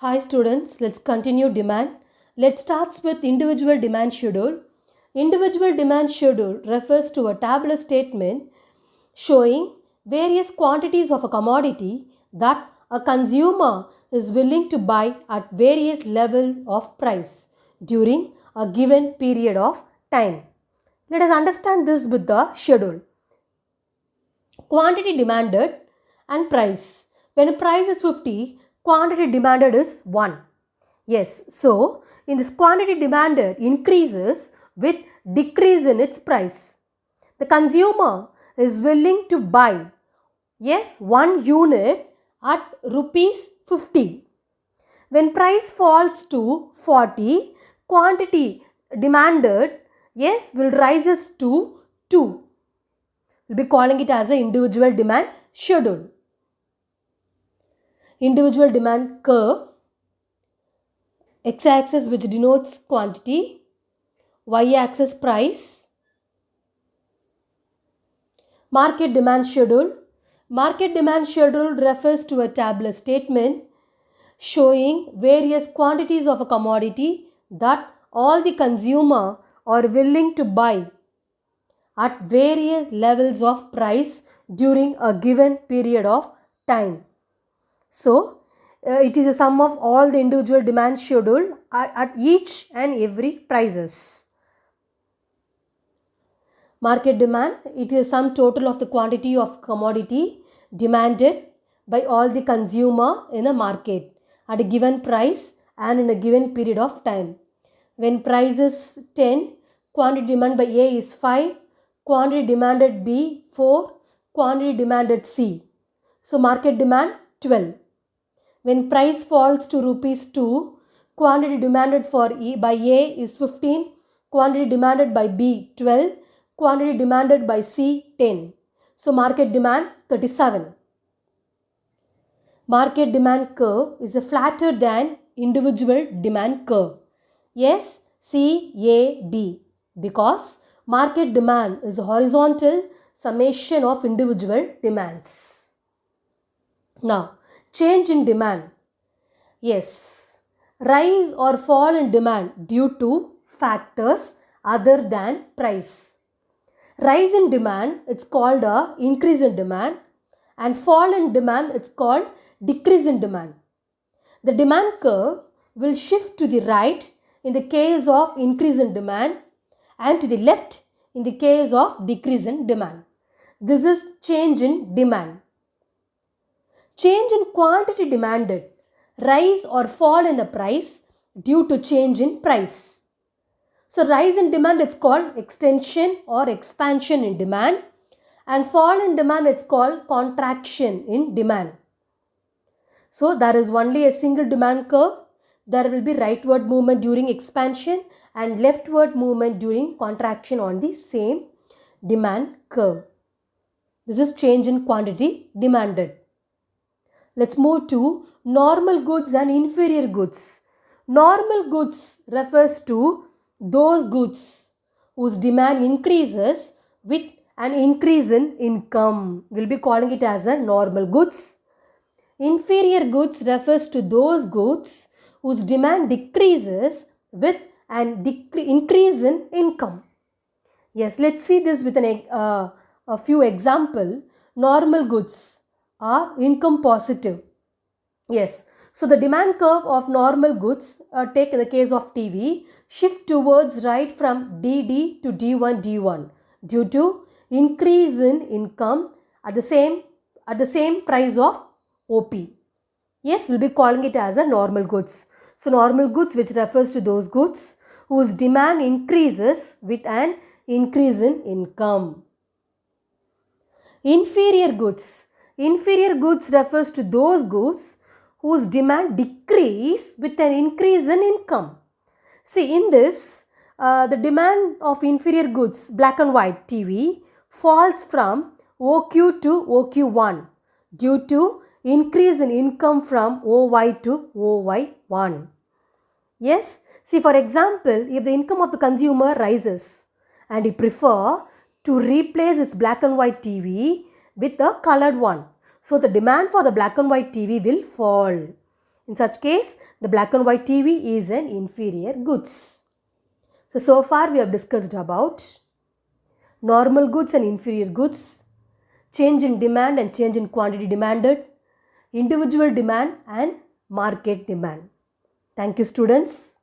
Hi students, let's continue demand. Let's start with individual demand schedule. Individual demand schedule refers to a tabular statement showing various quantities of a commodity that a consumer is willing to buy at various levels of price during a given period of time. Let us understand this with the schedule. Quantity demanded and price. When a price is 50, quantity demanded is 1. Yes, so in this quantity demanded increases with decrease in its price. The consumer is willing to buy, yes, 1 unit at rupees 50. When price falls to 40, quantity demanded, yes, will rises to 2. We'll be calling it as an individual demand schedule. Individual demand curve, x-axis which denotes quantity, y-axis price. Market demand schedule. Market demand schedule refers to a tabular statement showing various quantities of a commodity that all the consumer are willing to buy at various levels of price during a given period of time. So, it is a sum of all the individual demand schedule at each and every prices. Market demand, it is sum total of the quantity of commodity demanded by all the consumer in a market at a given price and in a given period of time. When price is 10, quantity demand by A is 5, quantity demanded B 4, quantity demanded C. So market demand 12. When price falls to rupees 2, quantity demanded for by A is 15, quantity demanded by B 12, quantity demanded by C 10. So market demand 37. Market demand curve is a flatter than individual demand curve. Yes, CAB, because market demand is a horizontal summation of individual demands. Now, change in demand. Yes, rise or fall in demand due to factors other than price. Rise in demand, it's called a increase in demand, and fall in demand, it's called decrease in demand. The demand curve will shift to the right in the case of increase in demand and to the left in the case of decrease in demand. This is change in demand. Change in quantity demanded, rise or fall in a price due to change in price. So rise in demand, it's called extension or expansion in demand, and fall in demand, it's called contraction in demand. So there is only a single demand curve. There will be rightward movement during expansion and leftward movement during contraction on the same demand curve. This is change in quantity demanded. Let's move to normal goods and inferior goods. Normal goods refers to those goods whose demand increases with an increase in income. We'll be calling it as a normal goods. Inferior goods refers to those goods whose demand decreases with an increase in income. Yes, let's see this with a few example. Normal goods are income positive. Yes, so the demand curve of normal goods, take in the case of TV, shift towards right from DD to D1 D1 due to increase in income at the same price of OP. Yes, we'll be calling it as a normal goods. So normal goods, which refers to those goods whose demand increases with an increase in income. Inferior goods. Inferior goods refers to those goods whose demand decrease with an increase in income. See, in this, the demand of inferior goods, black and white TV, falls from OQ to OQ1 due to increase in income from OY to OY1. Yes, see, for example, if the income of the consumer rises and he prefer to replace his black and white TV with a colored one, so the demand for the black and white TV will fall. In such case, the black and white TV is an inferior goods. So far we have discussed about normal goods and inferior goods, change in demand and change in quantity demanded, individual demand and market demand. Thank you, students.